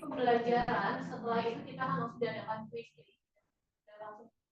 pembelajaran, setelah itu kita langsung diadakan quiz. Jadi kita langsung ini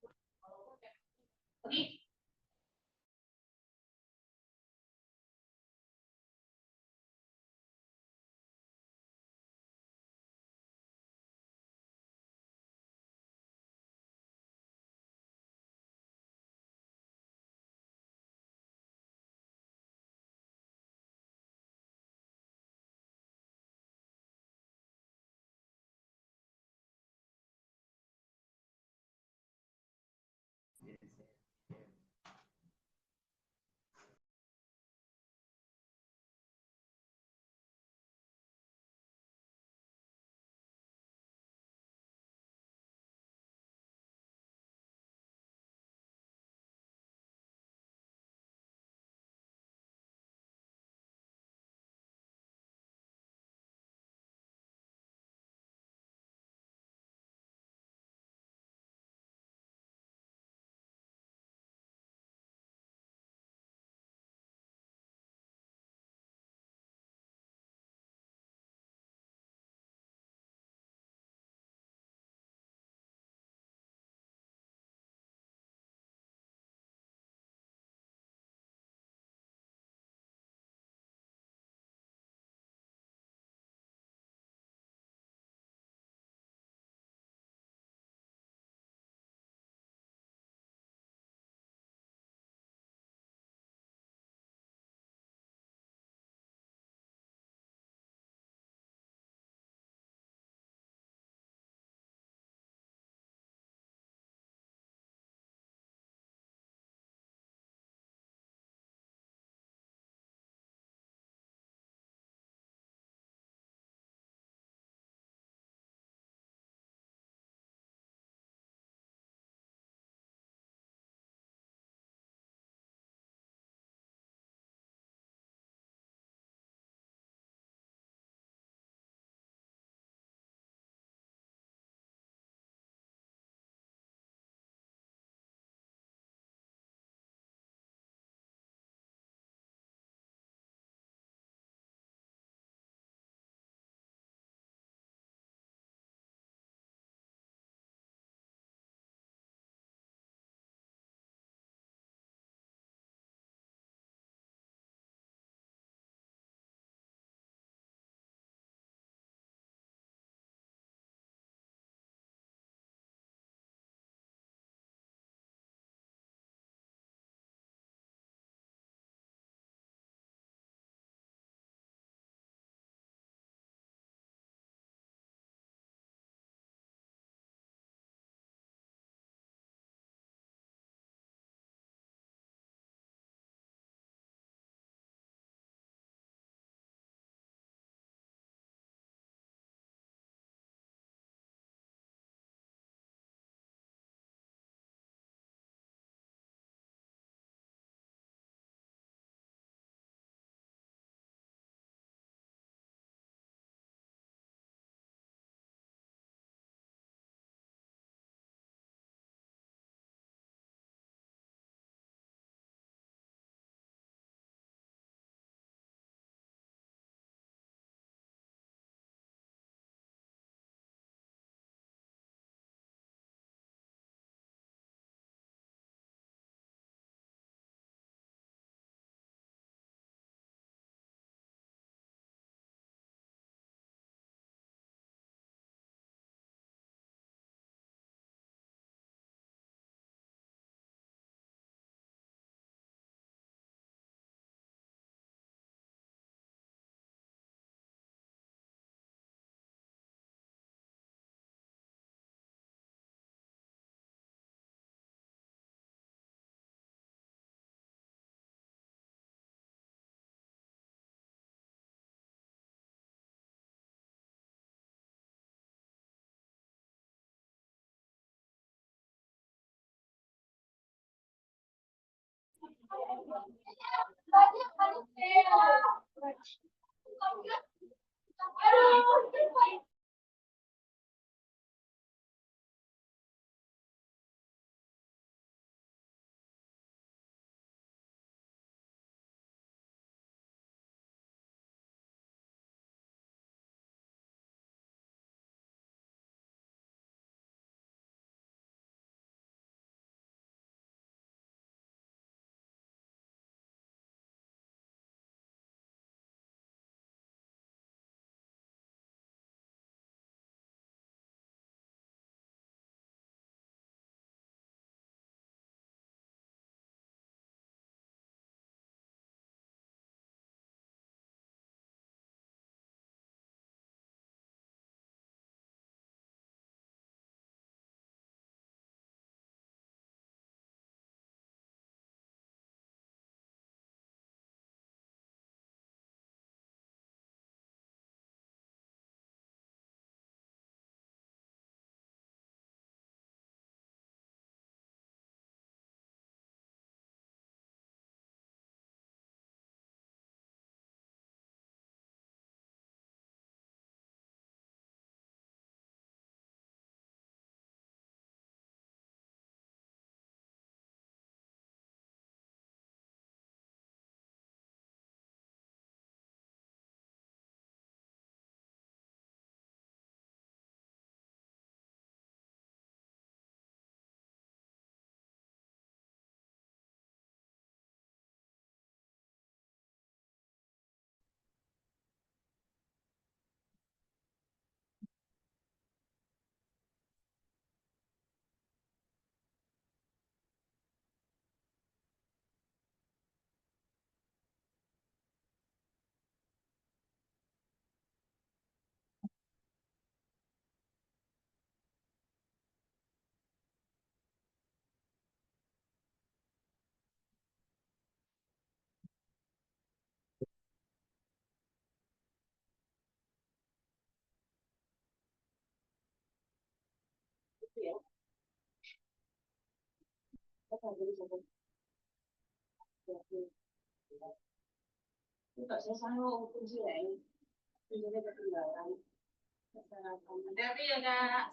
Tapi ya kak.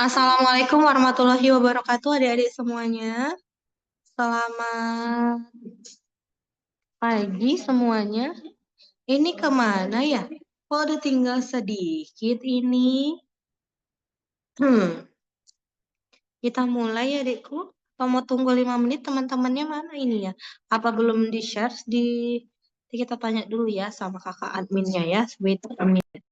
Assalamualaikum warahmatullahi wabarakatuh, adik-adik semuanya. Selamat pagi semuanya. Ini kemana ya? Kok udah tinggal sedikit ini? Hmm, kita mulai ya, adikku. Atau mau tunggu 5 menit, teman-temannya mana ini ya? Apa belum di-share di... Kita tanya dulu ya sama kakak adminnya ya. Wait a minute.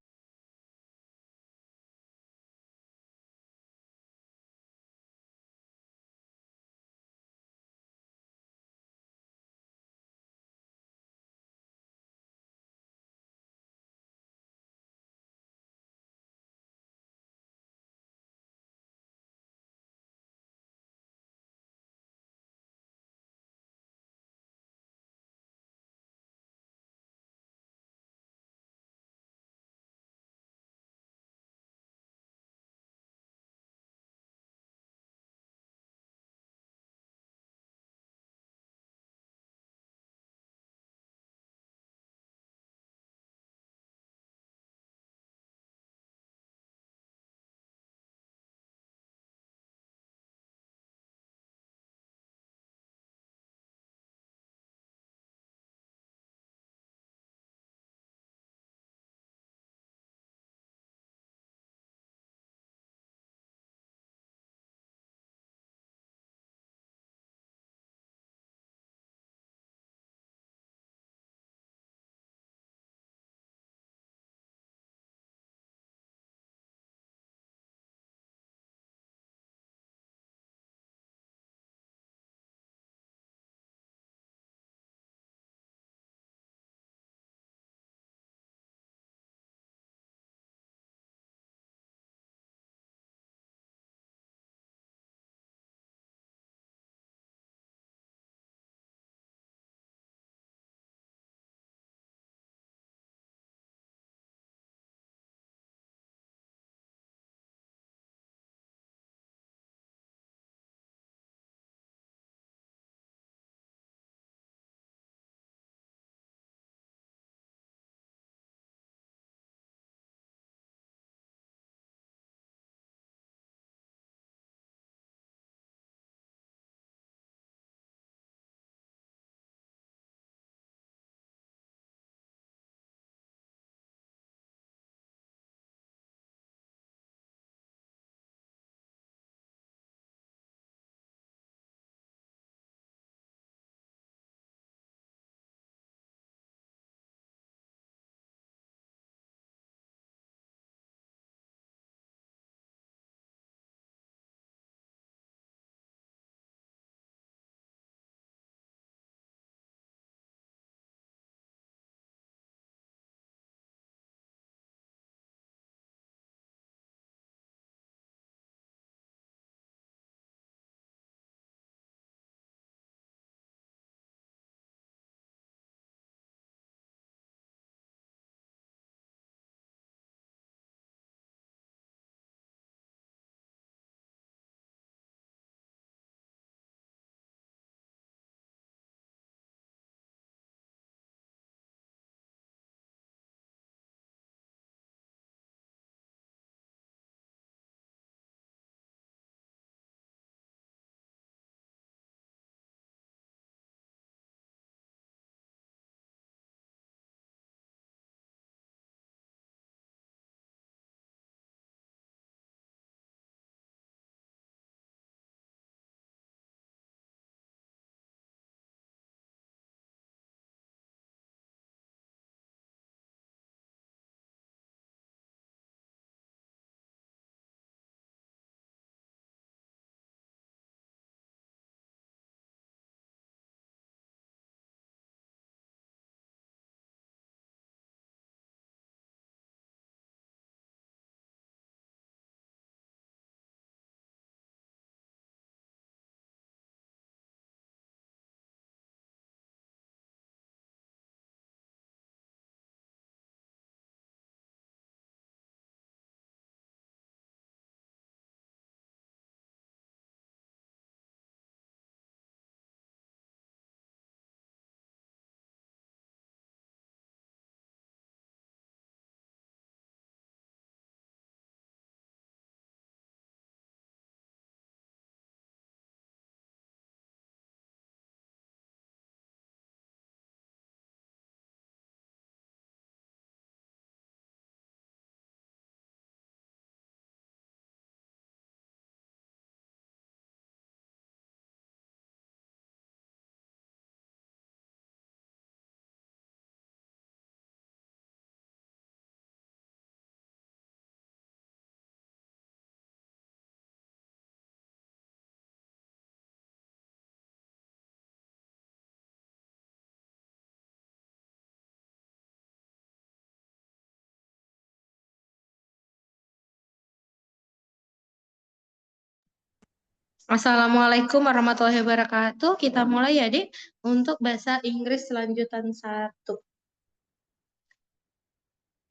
Assalamualaikum warahmatullahi wabarakatuh. Kita mulai ya, Dek, untuk bahasa Inggris lanjutan 1.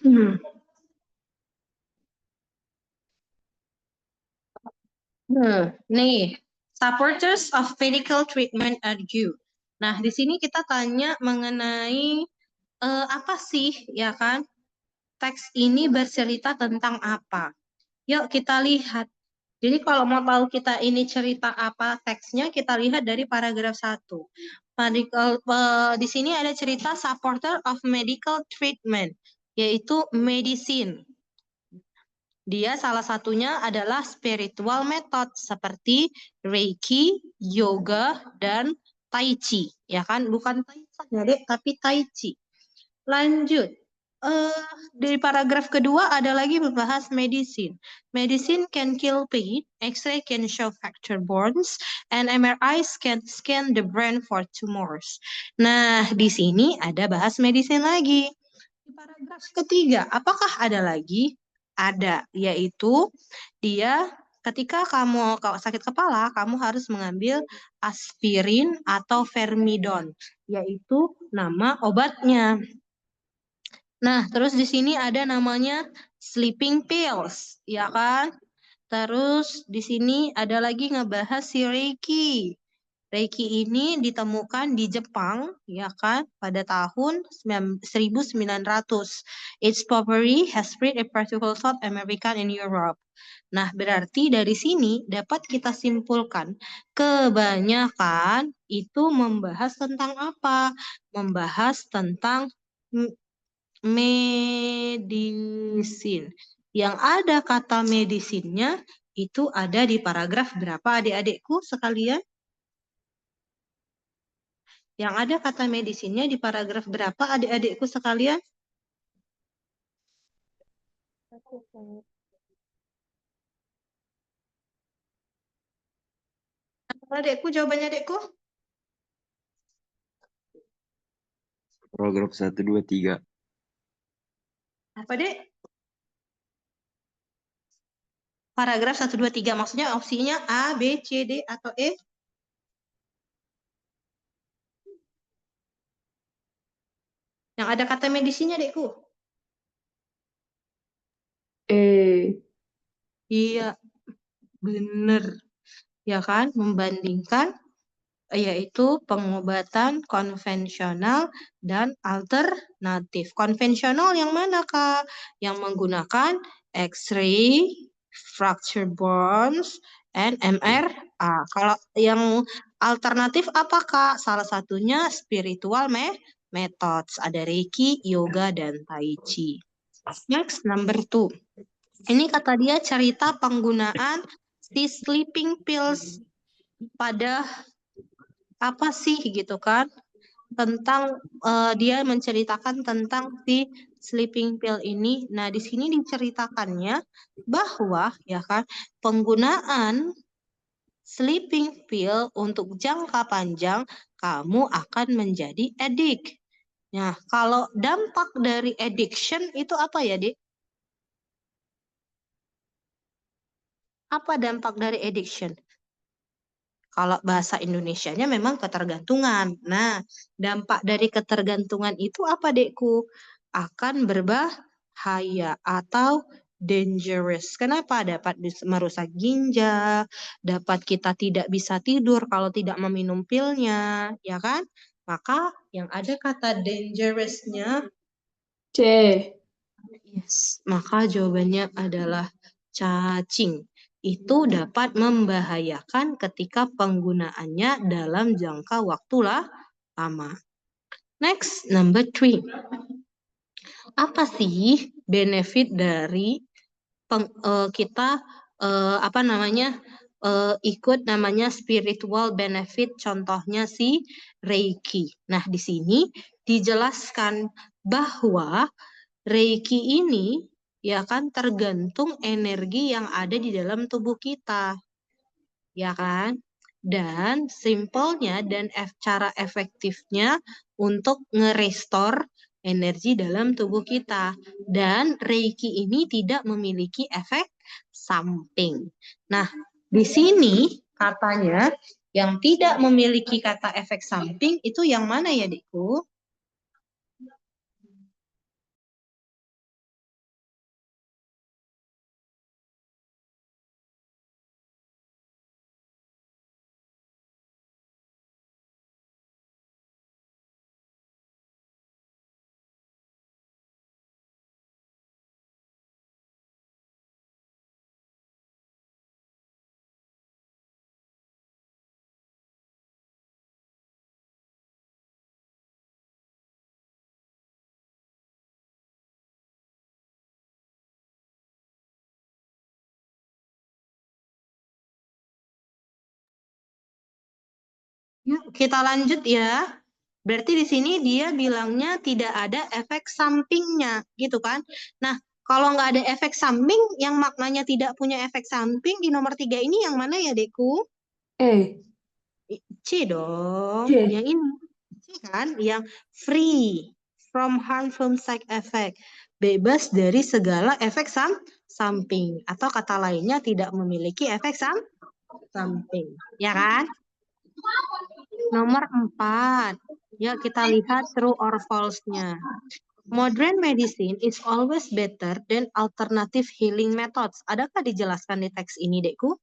Hmm. Nih, supporters of medical treatment argue. Nah, di sini kita tanya mengenai apa sih, ya kan? Teks ini bercerita tentang apa? Yuk kita lihat. Jadi kalau mau tahu kita ini cerita apa teksnya, kita lihat dari paragraf 1. Di sini ada cerita supporter of medical treatment, yaitu medicine. Dia salah satunya adalah spiritual method seperti Reiki, yoga, dan Tai Chi. Ya kan? Bukan Tai Chi ya, Dek, tapi Tai Chi. Lanjut. Eh, dari paragraf kedua ada lagi membahas medicine. Medicine can kill pain, X-ray can show fractured bones, and MRI can scan the brain for tumors. Nah, di sini ada bahas medicine lagi. Di paragraf ketiga, apakah ada lagi? Ada, yaitu dia ketika kamu sakit kepala, kamu harus mengambil aspirin atau Vermidon, yaitu nama obatnya. Nah, terus di sini ada namanya sleeping pills, ya kan? Terus di sini ada lagi ngebahas si Reiki. Reiki ini ditemukan di Jepang, ya kan, pada tahun 1900. Its popularity has spread a particular South American in Europe. Nah, berarti dari sini dapat kita simpulkan kebanyakan itu membahas tentang apa? Membahas tentang medicine. Yang ada kata medisinnya itu ada di paragraf berapa, adik-adikku sekalian? Yang ada kata medisinnya di paragraf berapa, adik-adikku sekalian? Adikku, jawabannya adikku? Paragraf 1, 2, 3. Apa, Dek? Paragraf 1, 2, 3. Maksudnya opsinya A, B, C, D, atau E? Yang ada kata medisinnya, adikku? Iya, bener. Ya kan? Membandingkan yaitu pengobatan konvensional dan alternatif. Konvensional yang mana, Kak? Yang menggunakan X-ray, fracture bones, and MRA. Kalau yang alternatif apa, Kak? Salah satunya spiritual methods. Ada Reiki, yoga, dan Tai Chi. Next, number 2. Ini kata dia cerita penggunaan si sleeping pills pada apa sih gitu kan, tentang dia menceritakan tentang si sleeping pill ini. Nah, di sini diceritakannya bahwa ya kan penggunaan sleeping pill untuk jangka panjang kamu akan menjadi addict. Nah, kalau dampak dari addiction itu apa ya, Dik? Apa dampak dari addiction? Kalau bahasa Indonesianya memang ketergantungan. Nah, dampak dari ketergantungan itu apa, Dekku? Akan berbahaya atau dangerous. Kenapa? Dapat merusak ginjal, dapat kita tidak bisa tidur kalau tidak meminum pilnya, ya kan? Maka yang ada kata dangerous-nya C. yes, maka jawabannya adalah cacing. Itu dapat membahayakan ketika penggunaannya dalam jangka waktu lama. Next, number 3. Apa sih benefit dari kita ikut namanya spiritual benefit, contohnya si Reiki. Nah, di sini dijelaskan bahwa Reiki ini ya kan tergantung energi yang ada di dalam tubuh kita. Ya kan? Dan simpelnya dan cara efektifnya untuk nge-restore energi dalam tubuh kita. Dan Reiki ini tidak memiliki efek samping. Nah, di sini Katanya yang tidak memiliki kata efek samping itu yang mana ya, Dekku? Yuk, kita lanjut ya. Berarti di sini dia bilangnya tidak ada efek sampingnya, gitu kan? Nah, kalau nggak ada efek samping, yang maknanya tidak punya efek samping di nomor 3 ini yang mana ya, Deku? E. C dong. C. Yang ini. C kan? Yang free from harmful side effect. Bebas dari segala efek samping. Atau kata lainnya tidak memiliki efek samping. Ya kan? Nomor 4. Ya, kita lihat true or false-nya. Modern medicine is always better than alternative healing methods. Adakah dijelaskan di teks ini, Dekku?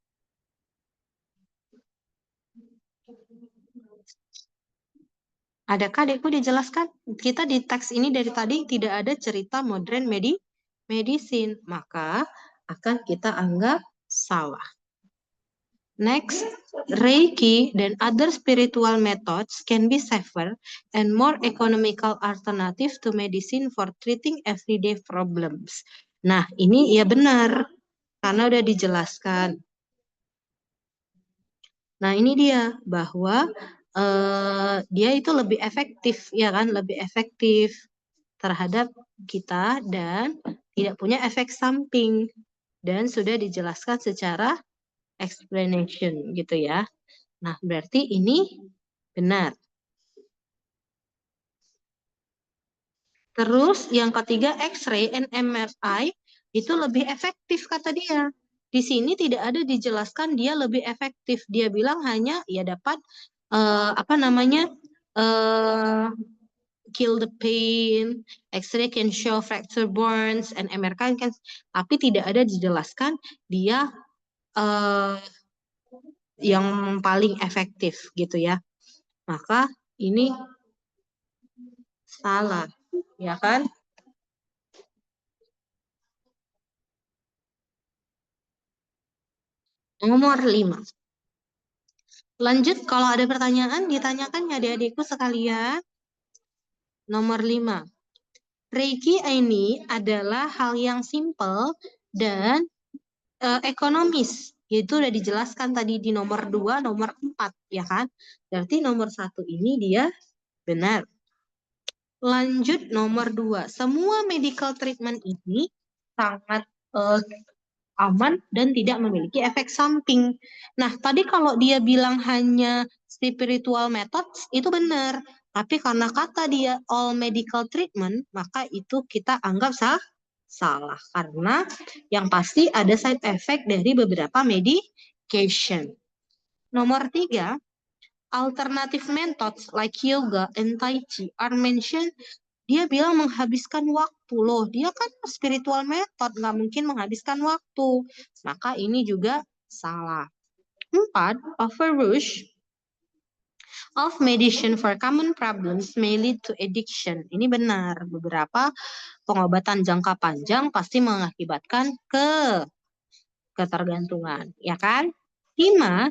Adakah, Dekku, dijelaskan? Kita di teks ini dari tadi tidak ada cerita modern medicine. Maka akan kita anggap salah. Next, Reiki dan other spiritual methods can be safer and more economical alternative to medicine for treating everyday problems. Nah, ini ya benar, karena udah dijelaskan. Nah, ini dia, bahwa dia itu lebih efektif, ya kan? Lebih efektif terhadap kita dan tidak punya efek samping. Dan sudah dijelaskan secara explanation gitu ya. Nah, berarti ini benar. Terus yang ketiga, X-ray and MRI itu lebih efektif kata dia. Di sini tidak ada dijelaskan dia lebih efektif. Dia bilang hanya ya dapat kill the pain, X-ray can show fracture burns, and MRI kan, tapi tidak ada dijelaskan dia yang paling efektif gitu ya. Maka ini salah, ya kan? Nomor 5. Lanjut, kalau ada pertanyaan, ditanyakan ya adik-adikku sekalian. Nomor 5. Reiki ini adalah hal yang simple dan ekonomis. Itu udah dijelaskan tadi di nomor 2, nomor 4, ya kan? Berarti nomor 1 ini dia benar. Lanjut nomor 2. Semua medical treatment ini sangat aman dan tidak memiliki efek samping. Nah, tadi kalau dia bilang hanya spiritual methods, itu benar. Tapi karena kata dia all medical treatment, maka itu kita anggap salah. Karena yang pasti ada side effect dari beberapa medication. Nomor 3, alternative methods like yoga and tai chi are mentioned. Dia bilang menghabiskan waktu loh. Dia kan spiritual method, nggak mungkin menghabiskan waktu. Maka ini juga salah. 4, overuse of medicine for common problems may lead to addiction. Ini benar. Beberapa pengobatan jangka panjang pasti mengakibatkan ketergantungan, ya kan? 5,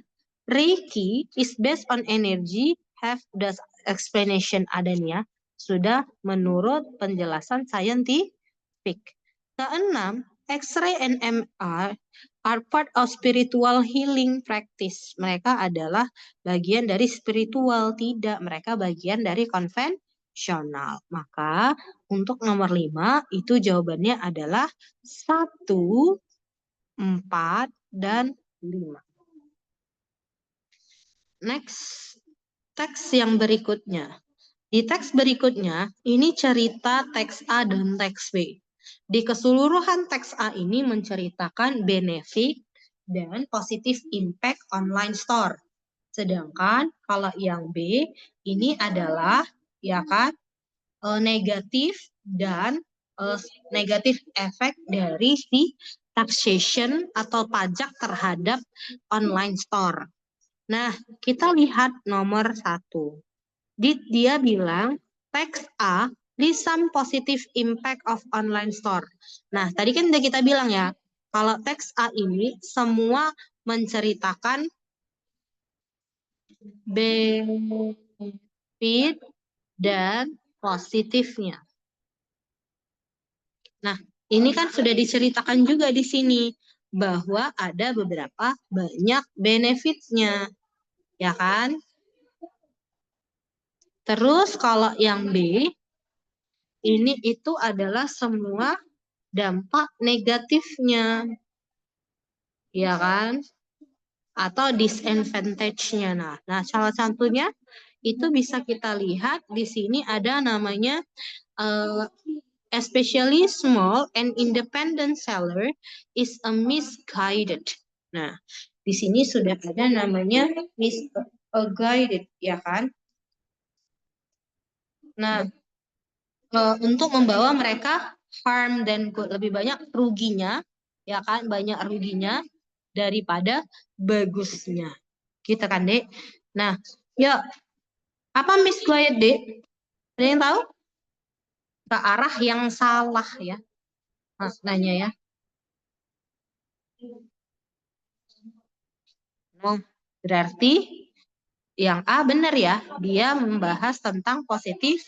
Reiki is based on energy, have the explanation adanya, sudah menurut penjelasan saintifik. Keenam, X-ray and MR are part of spiritual healing practice. Mereka adalah bagian dari spiritual, tidak. Mereka bagian dari konvensional. Maka untuk nomor 5 itu jawabannya adalah 1, 4, dan 5. Next, teks yang berikutnya. Di teks berikutnya, ini cerita teks A dan teks B. Di keseluruhan teks A ini menceritakan benefit dan positive impact online store. Sedangkan kalau yang B ini adalah ya kan negatif dan negatif efek dari si taxation atau pajak terhadap online store. Nah, kita lihat nomor 1. Dia bilang tax A list some positive impact of online store. Nah, tadi kan udah kita bilang ya, kalau tax A ini semua menceritakan benefit dan positifnya. Nah, ini kan sudah diceritakan juga di sini bahwa ada beberapa banyak benefitnya, ya kan? Terus kalau yang B, ini itu adalah semua dampak negatifnya, ya kan? Atau disadvantage-nya. Nah, salah satunya itu bisa kita lihat di sini ada namanya especially small and independent seller is a misguided. Nah, di sini sudah ada namanya misguided, ya kan? Nah, untuk membawa mereka harm dan good, lebih banyak ruginya, ya kan? Banyak ruginya daripada bagusnya. Gitu kan, Dek? Nah, ya apa misguided, Dek? Ada yang tahu? Ke arah yang salah ya. Mas nanya ya. Oh, berarti yang A benar ya. Dia membahas tentang positif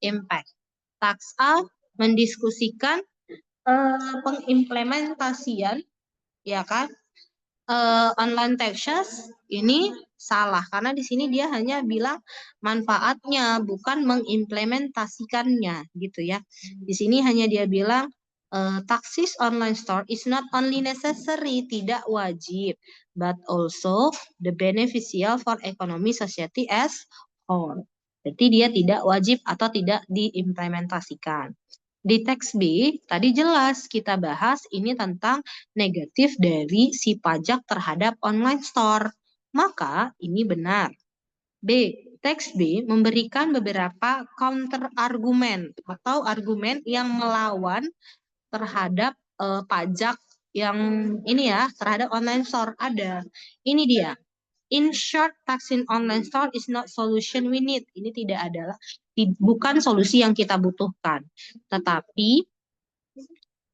impact. Tax A mendiskusikan pengimplementasian ya kan online taxes ini salah karena di sini dia hanya bilang manfaatnya bukan mengimplementasikannya gitu ya. Di sini hanya dia bilang taxis online store is not only necessary, tidak wajib, but also the beneficial for economy society as whole. Jadi dia tidak wajib atau tidak diimplementasikan. Di teks B, tadi jelas kita bahas ini tentang negatif dari si pajak terhadap online store. Maka ini benar. B, teks B memberikan beberapa counter argumen atau argumen yang melawan terhadap pajak yang ini ya, terhadap online store ada. Ini dia. In short, tax in online store is not solution we need. Ini tidak adalah bukan solusi yang kita butuhkan. Tetapi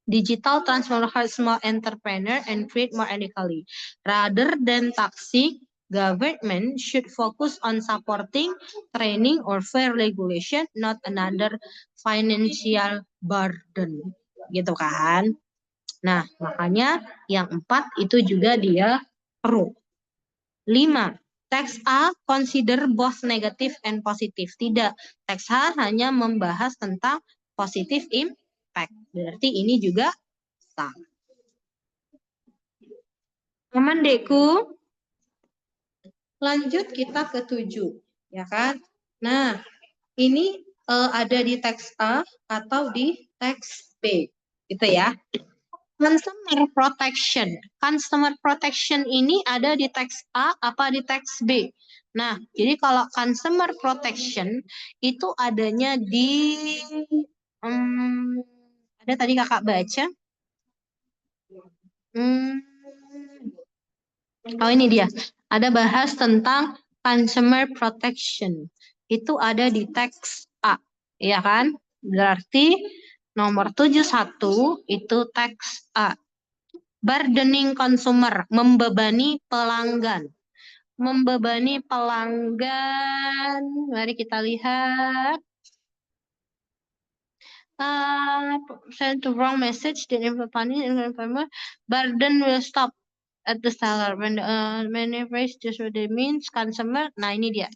digital transform small entrepreneur and create more ethically. Rather than taxing, government should focus on supporting, training, or fair regulation, not another financial burden. Gitu kan? Nah, makanya yang 4 itu juga dia perlu. 5. Teks A consider both negative and positive. Tidak, teks A hanya membahas tentang positive impact. Berarti ini juga salah. Aman, Dekku? Lanjut kita ke 7, ya kan? Nah, ini ada di teks A atau di teks B, gitu ya. Consumer protection. Consumer protection ini ada di teks A apa di teks B? Nah, jadi kalau consumer protection itu adanya di ada tadi kakak baca. Oh ini dia. Ada bahas tentang consumer protection. Itu ada di teks A, ya kan? Berarti nomor 71 itu teks A. Burdening consumer, membebani pelanggan. Membebani pelanggan. Mari kita lihat. Send to wrong message, the informer, burden will stop at the seller. When many phrase just what it means, consumer. Nah ini dia.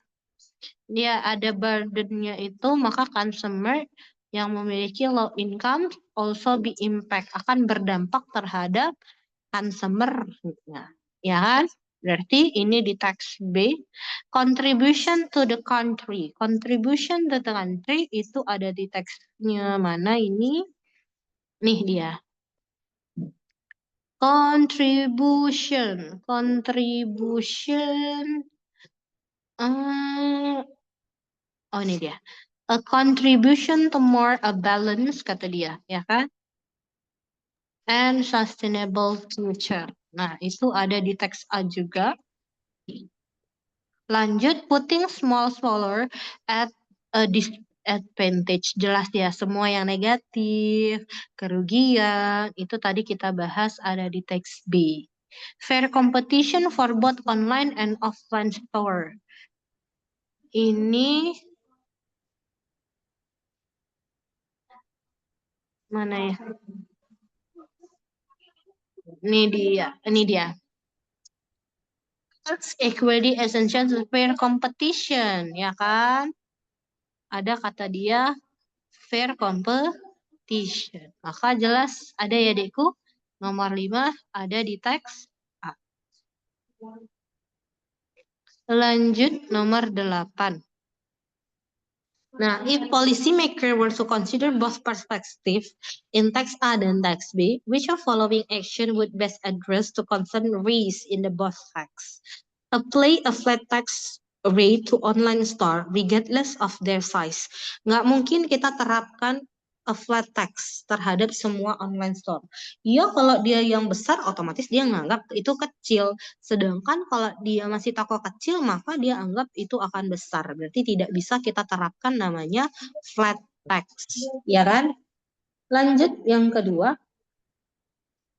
Dia ada burdennya itu, maka consumer yang memiliki low income also be impact, akan berdampak terhadap consumer-nya, ya kan? Berarti ini di teks B. Contribution to the country. Contribution to the country itu ada di teksnya mana ini? Nih dia. Contribution. Oh ini dia. A contribution to more a balance kata dia, ya kan? And sustainable future. Nah, itu ada di teks A juga. Lanjut, putting smaller at a disadvantage. Jelas ya, semua yang negatif, kerugian, itu tadi kita bahas ada di teks B. Fair competition for both online and offline store. Ini mana ya? Ini dia. Equity essential to fair competition, ya kan? Ada kata dia fair competition. Maka jelas ada ya adikku. Nomor 5 ada di teks A. Lanjut nomor 8. Nah, if policymaker were to consider both perspective in text A dan text B, which of following action would best address to concern race in the both texts? Apply a flat tax rate to online store regardless of their size. Nggak mungkin kita terapkan a flat tax terhadap semua online store. Ya kalau dia yang besar otomatis dia nganggap itu kecil. Sedangkan kalau dia masih toko kecil maka dia anggap itu akan besar. Berarti tidak bisa kita terapkan namanya flat tax. Ya kan? Lanjut yang kedua.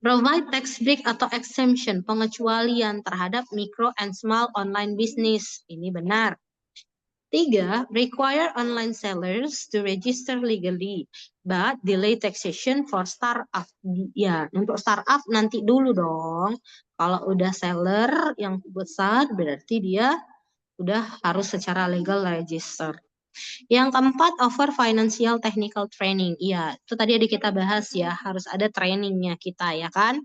Provide tax break atau exemption, pengecualian terhadap micro and small online business. Ini benar. 3. Require online sellers to register legally, but delay taxation for startup. Ya, untuk startup nanti dulu dong. Kalau udah seller yang besar, berarti dia udah harus secara legal register. Yang keempat, offer financial technical training. Iya, itu tadi ada kita bahas ya, harus ada trainingnya kita ya kan?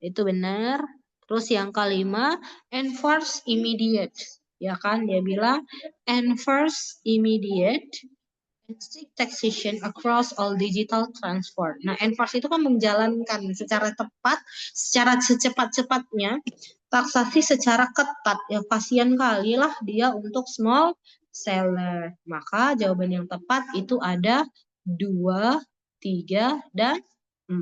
Itu benar. Terus yang kelima, enforce immediate. Ya kan, dia bilang enforce immediate and strict taxation across all digital transfer. Nah, enforce itu kan menjalankan secara tepat, secara secepat-cepatnya, taksasi secara ketat. Ya, kasihan kali lah dia untuk small seller. Maka jawaban yang tepat itu ada 2, 3, dan 4.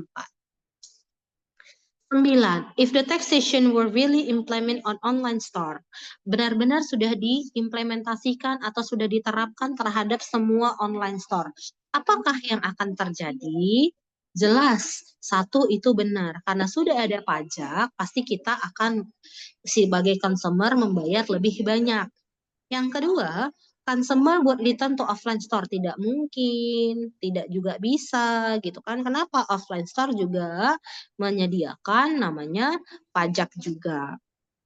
9. If the taxation were really implemented on online store, benar-benar sudah diimplementasikan atau sudah diterapkan terhadap semua online store, apakah yang akan terjadi? Jelas, satu itu benar. Karena sudah ada pajak, pasti kita akan sebagai consumer membayar lebih banyak. Yang kedua, consumer buat return to offline store tidak mungkin, tidak juga bisa gitu kan. Kenapa? Offline store juga menyediakan namanya pajak juga.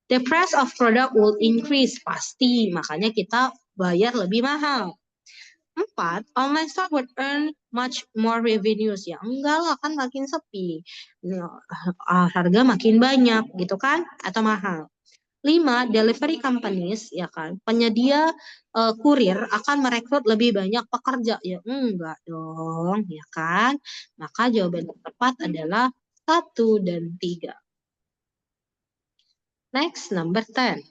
The price of product will increase pasti, makanya kita bayar lebih mahal. 4, online store would earn much more revenues. Ya enggak lah, kan makin sepi. Harga makin banyak gitu kan, atau mahal. 5, delivery companies ya kan, penyedia kurir akan merekrut lebih banyak pekerja. Ya enggak dong, ya kan? Maka jawaban yang tepat adalah 1 dan 3. Next, number 10.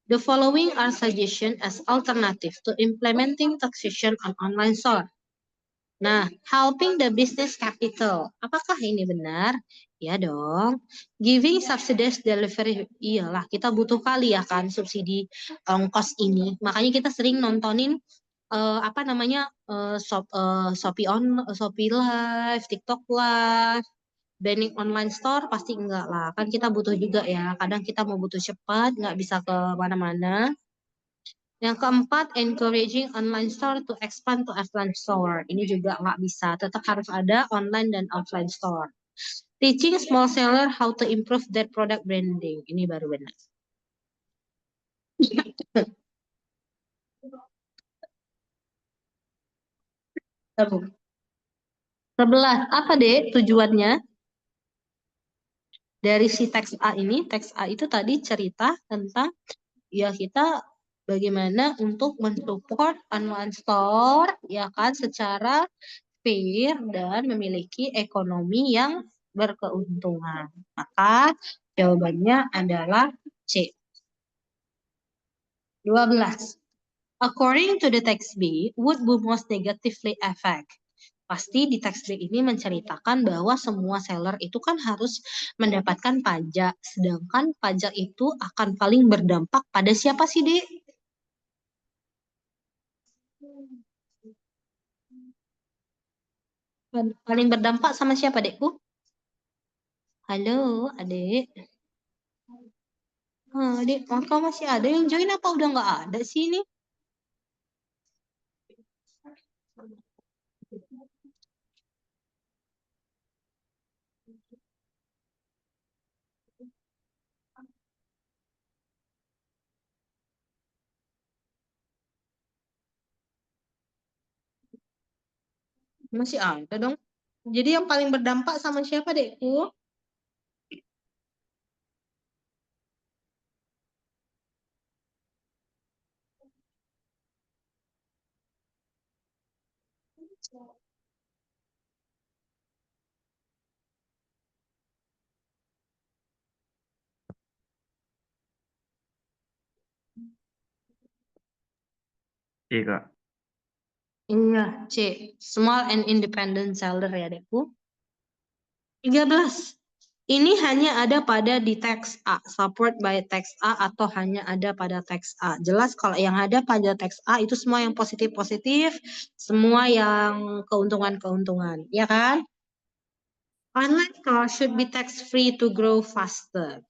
The following are suggestions as alternative to implementing taxation on online store. Nah, helping the business capital. Apakah ini benar? Ya dong. Giving subsidized delivery. Iyalah, kita butuh kali ya kan subsidi ongkos ini. Makanya kita sering nontonin apa namanya Shopee Live, TikTok Live, banning online store pasti enggak lah. Kan kita butuh juga ya. Kadang kita mau butuh cepat, nggak bisa ke mana-mana. Yang keempat, encouraging online store to expand to offline store. Ini juga nggak bisa, tetap harus ada online dan offline store. Teaching small seller how to improve their product branding. Ini baru benar. 11. Apa deh tujuannya? Dari si teks A ini, teks A itu tadi cerita tentang ya kita bagaimana untuk mensupport online store ya kan secara fair dan memiliki ekonomi yang berkeuntungan. Maka jawabannya adalah C. 12. According to the text B, would be most negatively affect. Pasti di teks B ini menceritakan bahwa semua seller itu kan harus mendapatkan pajak. Sedangkan pajak itu akan paling berdampak pada siapa sih, Dek? Paling berdampak sama siapa, Dekku? Halo, Adek. Dek, kau masih ada yang join apa udah nggak ada sih ini? Masih ada dong. Jadi yang paling berdampak sama siapa, Dekku? Iya, Kak. Iya, C. Small and independent seller ya, Dekku. 13. Ini hanya ada pada di teks A, support by teks A atau hanya ada pada teks A. Jelas kalau yang ada pada teks A itu semua yang positif-positif, semua yang keuntungan-keuntungan, ya kan? Online car should be tax free to grow faster.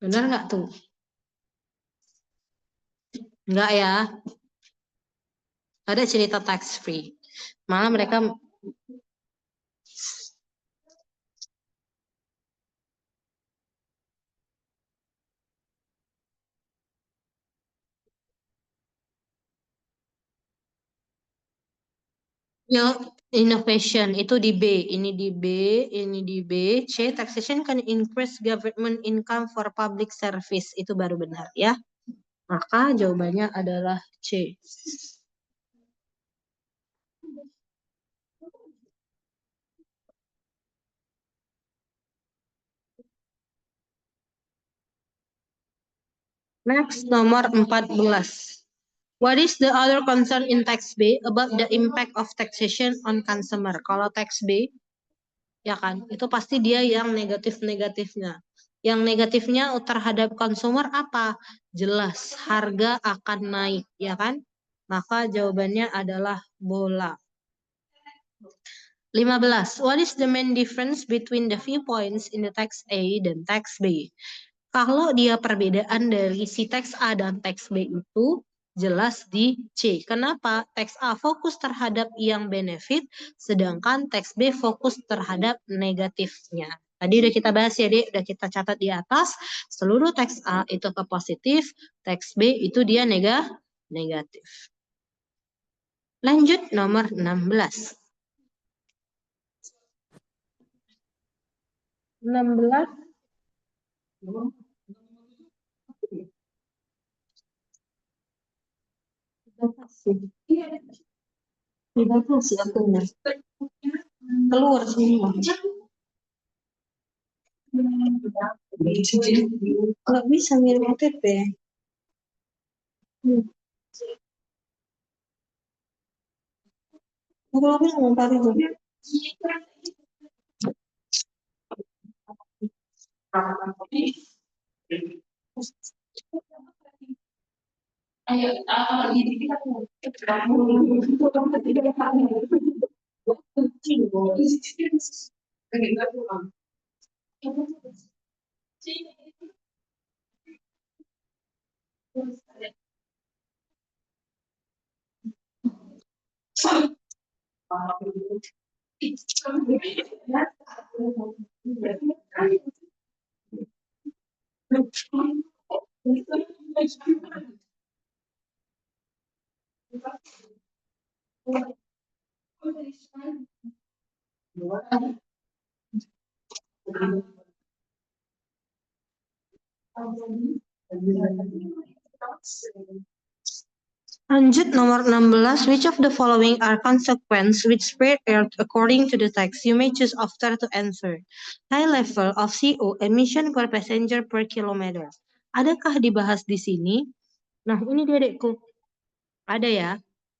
Benar nggak tuh? Nggak ya. Ada cerita tax free. Malah mereka ya innovation itu di B, ini di B, ini di B. C, taxation can increase government income for public service. Itu baru benar ya. Maka jawabannya adalah C. Next, nomor 14. What is the other concern in text B about the impact of taxation on consumer? Kalau text B, ya kan, itu pasti dia yang negatif-negatifnya. Yang negatifnya terhadap consumer apa? Jelas, harga akan naik, ya kan? Maka jawabannya adalah bola. 15. What is the main difference between the viewpoints in the text A dan text B? Kalau dia perbedaan dari si teks A dan teks B itu jelas di C. Kenapa? Teks A fokus terhadap yang benefit, sedangkan teks B fokus terhadap negatifnya. Tadi udah kita bahas ya, Dek. Udah kita catat di atas. Seluruh teks A itu ke positif, teks B itu dia negatif. Lanjut nomor 16. 16. Dibatasi akunnya. Keluar semua. Kalau bisa ngirim OTP. Kalau bilang mau tarik tuh. Ayo, ini kita Lanjut nomor 16. Which of the following are consequence which spread air according to the text? You may choose after to answer. High level of CO emission per passenger per kilometer. Adakah dibahas di sini? Nah, ini dia adekku. Ada ya.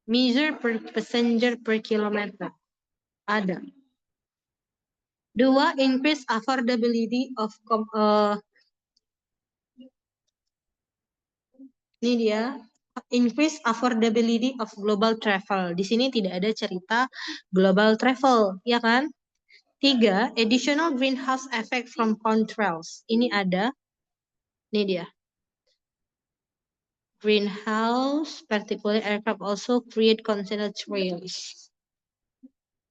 Measure per passenger per kilometer. Ada. 2. Increase affordability of ini dia. Increase affordability of global travel. Di sini tidak ada cerita global travel, ya kan? 3. Additional greenhouse effect from contrails. Ini ada. Ini dia. Greenhouse particulate aircraft also create considered trails.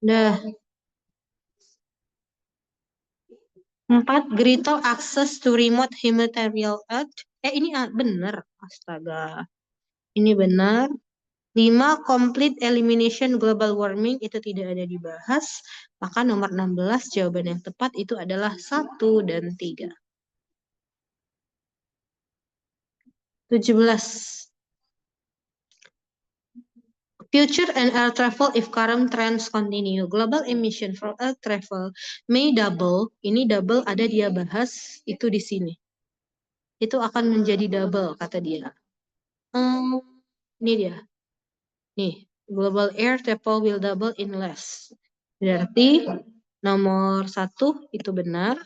Nah. 4. Greater access to remote humanitarian aid. Ini benar. Astaga. Ini benar. 5. Complete elimination global warming. Itu tidak ada dibahas. Maka nomor 16 jawaban yang tepat itu adalah 1 dan 3. 17. Future and air travel if current trends continue. Global emission from air travel may double. Ini double ada dia bahas itu di sini. Itu akan menjadi double kata dia. Ini dia. Nih, global air travel will double in less. Berarti nomor 1 itu benar.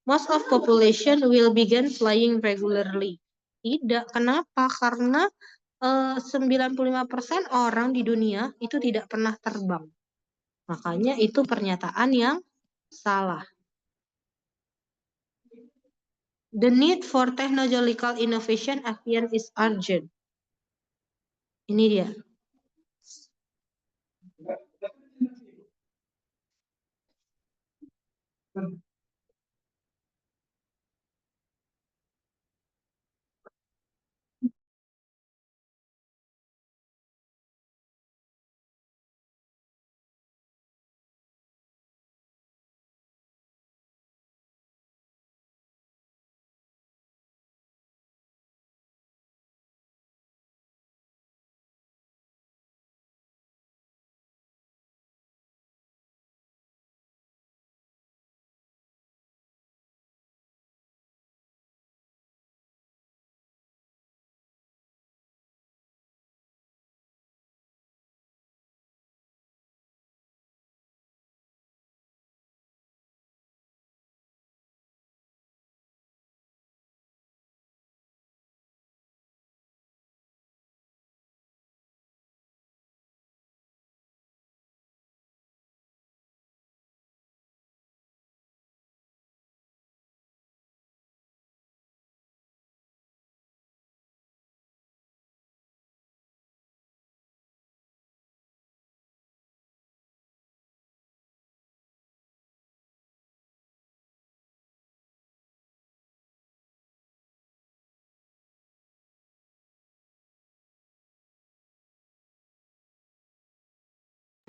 Most of population will begin flying regularly. Tidak. Kenapa? Karena 95% orang di dunia itu tidak pernah terbang. Makanya itu pernyataan yang salah. The need for technological innovation aviation is urgent. Ini dia.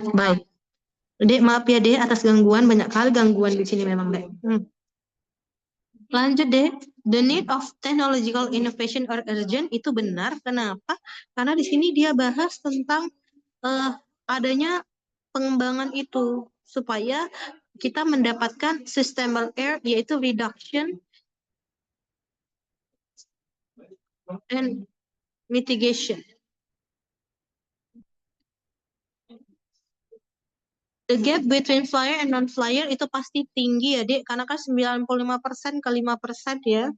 Baik. Dek, maaf ya Dek atas gangguan. Banyak kali gangguan di sini memang Dek. Lanjut Dek. The need of technological innovation or urgent itu benar. Kenapa? Karena di sini dia bahas tentang adanya pengembangan itu supaya kita mendapatkan sustainable air yaitu reduction and mitigation. The gap between flyer and non-flyer itu pasti tinggi ya, Dek. Karena kan 95% ke 5% ya.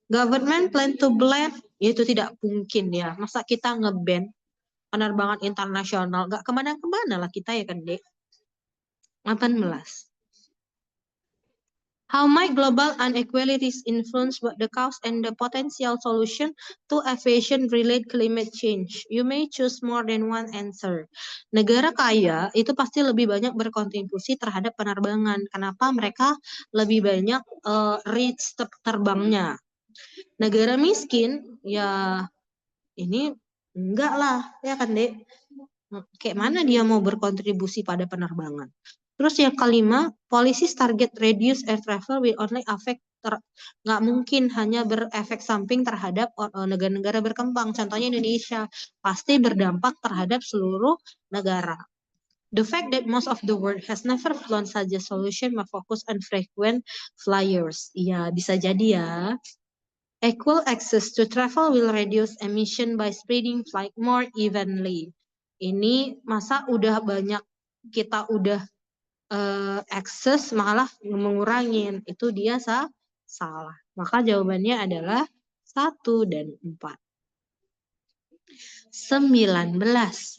Government plan to ban, itu tidak mungkin ya. Masa kita nge-ban penerbangan internasional? Gak kemana-kemana lah kita ya kan, Dek. 18. How might global inequalities influence what the cause and the potential solution to aviation-related climate change? You may choose more than one answer. Negara kaya itu pasti lebih banyak berkontribusi terhadap penerbangan. Kenapa? Mereka lebih banyak reach terbangnya. Negara miskin, ya ini enggak lah, ya kan Dek? Kayak mana dia mau berkontribusi pada penerbangan? Terus yang kelima, policies target reduce air travel will only affect nggak mungkin hanya berefek samping terhadap negara-negara berkembang. Contohnya Indonesia pasti berdampak terhadap seluruh negara. The fact that most of the world has never flown such a solution may focus on frequent flyers. Ya, bisa jadi ya. Equal access to travel will reduce emission by spreading flight more evenly. Ini masa udah banyak kita udah akses malah mengurangin, itu dia salah. Maka jawabannya adalah 1 dan 4. 19.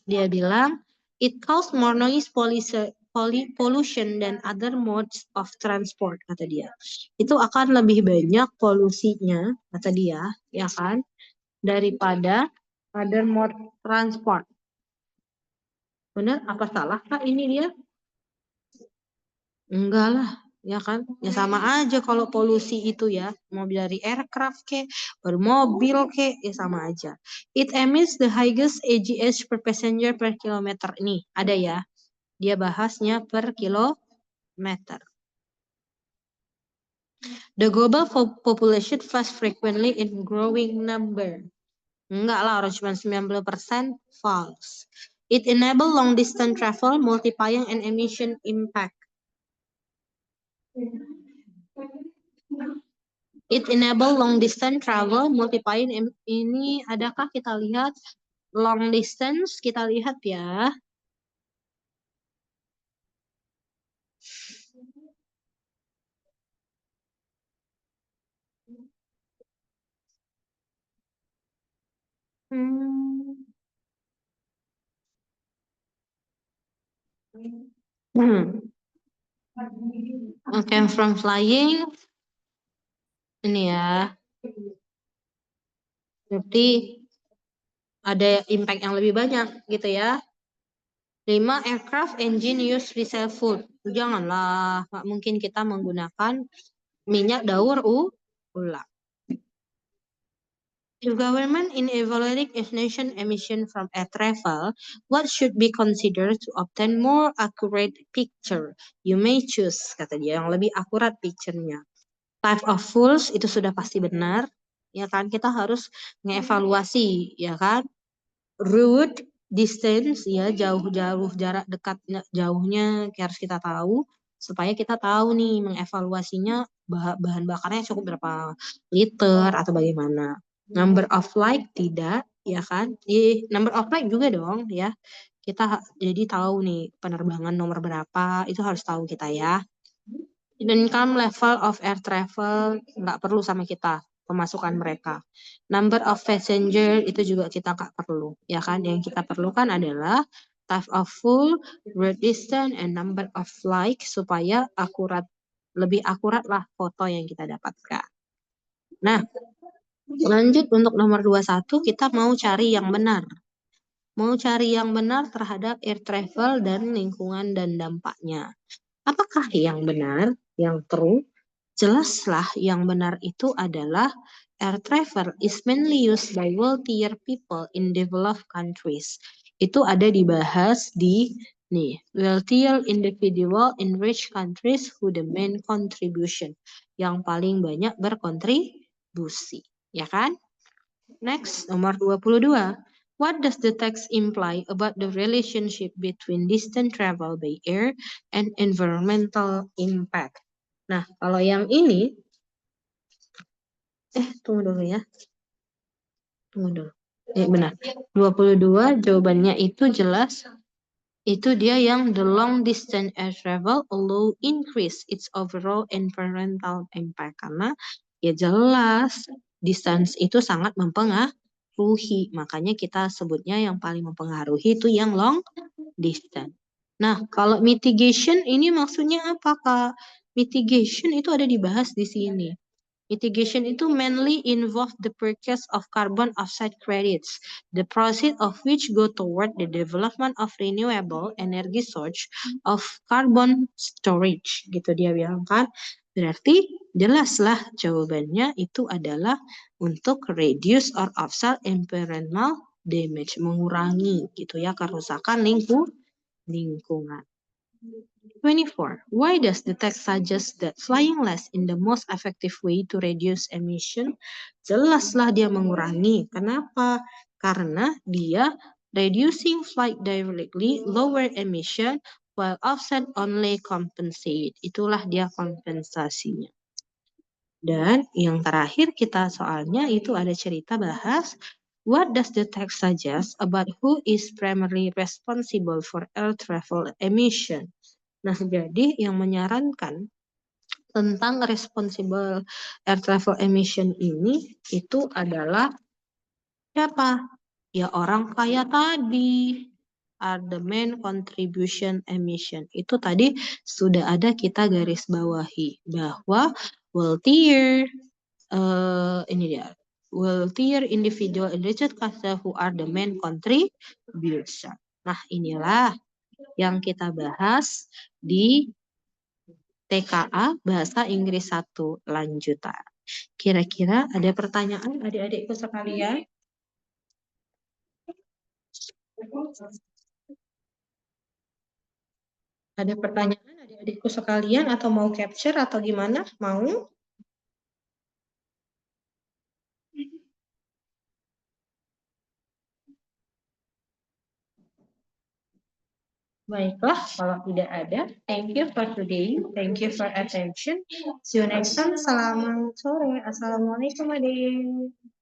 Dia bilang it cause more noise pollution than other modes of transport, kata dia. Itu akan lebih banyak polusinya, kata dia, ya kan, daripada other mode transport. Benar apa salah Kak ini dia? Enggak lah, ya kan? Ya sama aja kalau polusi itu ya, mau dari aircraft ke, bermobil ke, ya sama aja. It emits the highest AGH per passenger per kilometer. Ini ada ya, dia bahasnya per kilometer. The global population fast frequently in growing number. Enggak lah, orang cuma 90% false. It enable long distance travel, multiplying and emission impact. It enable long distance travel, multiplying ini adakah kita lihat long distance? Kita lihat ya. Okay, from flying. Ini ya. Berarti ada impact yang lebih banyak gitu ya. 5. Aircraft engine use diesel fuel. Janganlah, nggak mungkin kita menggunakan minyak daur ulang. If government in evaluating nation emission from air travel, what should be considered to obtain more accurate picture? You may choose, kata dia, yang lebih akurat picture-nya. Type of fuels itu sudah pasti benar, ya kan? Kita harus ngevaluasi, ya kan? Route, distance, ya jauh-jauh jarak dekat jauhnya harus kita tahu supaya kita tahu nih mengevaluasinya bahan bakarnya cukup berapa liter atau bagaimana. Number of flight tidak, ya kan? Number of flight juga dong, ya. Kita jadi tahu nih penerbangan nomor berapa, itu harus tahu kita ya. Income level of air travel nggak perlu sama kita, pemasukan mereka. Number of passenger itu juga kita nggak perlu, ya kan? Yang kita perlukan adalah type of fuel, route distance, and number of flight supaya akurat, lebih akurat lah foto yang kita dapatkan. Nah, lanjut untuk nomor 21, kita mau cari yang benar. Mau cari yang benar terhadap air travel dan lingkungan dan dampaknya. Apakah yang benar, yang true? Jelaslah yang benar itu adalah air travel is mainly used by wealthier people in developed countries. Itu ada dibahas di nih, wealthier individual in rich countries who the main contribution. Yang paling banyak berkontribusi. Ya kan? Next, nomor 22. What does the text imply about the relationship between distant travel by air and environmental impact? Nah, kalau yang ini, tunggu dulu ya. Tunggu dulu. Benar. 22 jawabannya itu jelas. Itu dia yang the long distance air travel allow increase its overall environmental impact. Karena ya jelas distance itu sangat mempengaruhi. Makanya kita sebutnya yang paling mempengaruhi itu yang long distance. Nah, kalau mitigation ini maksudnya apa, Kak? Mitigation itu ada dibahas di sini. Mitigation itu mainly involve the purchase of carbon offset credits, the proceeds of which go toward the development of renewable energy source of carbon storage. Gitu dia bilang kan. Berarti jelaslah jawabannya itu adalah untuk reduce or offset environmental damage, mengurangi gitu ya kerusakan lingkungan. 24. Why does the text suggest that flying less in the most effective way to reduce emission? Jelaslah dia mengurangi. Kenapa? Karena dia reducing flight directly lower emission while offset only compensate. Itulah dia kompensasinya. Dan yang terakhir kita soalnya itu ada cerita bahas what does the text suggest about who is primarily responsible for air travel emission. Nah, jadi yang menyarankan tentang responsible air travel emission ini itu adalah siapa? Ya orang kaya tadi. Are the main contribution emission. Itu tadi sudah ada kita garis bawahi bahwa wealthier ini dia. Wealthier individual in rigid class who are the main contribution. Nah, inilah yang kita bahas di TKA Bahasa Inggris 1 lanjutan. Kira-kira ada pertanyaan adik-adikku sekalian? Ada pertanyaan adik-adikku sekalian atau mau capture atau gimana? Mau? Baiklah, kalau tidak ada, thank you for today. Thank you for attention. See you next time. Selamat sore. Assalamualaikum adik.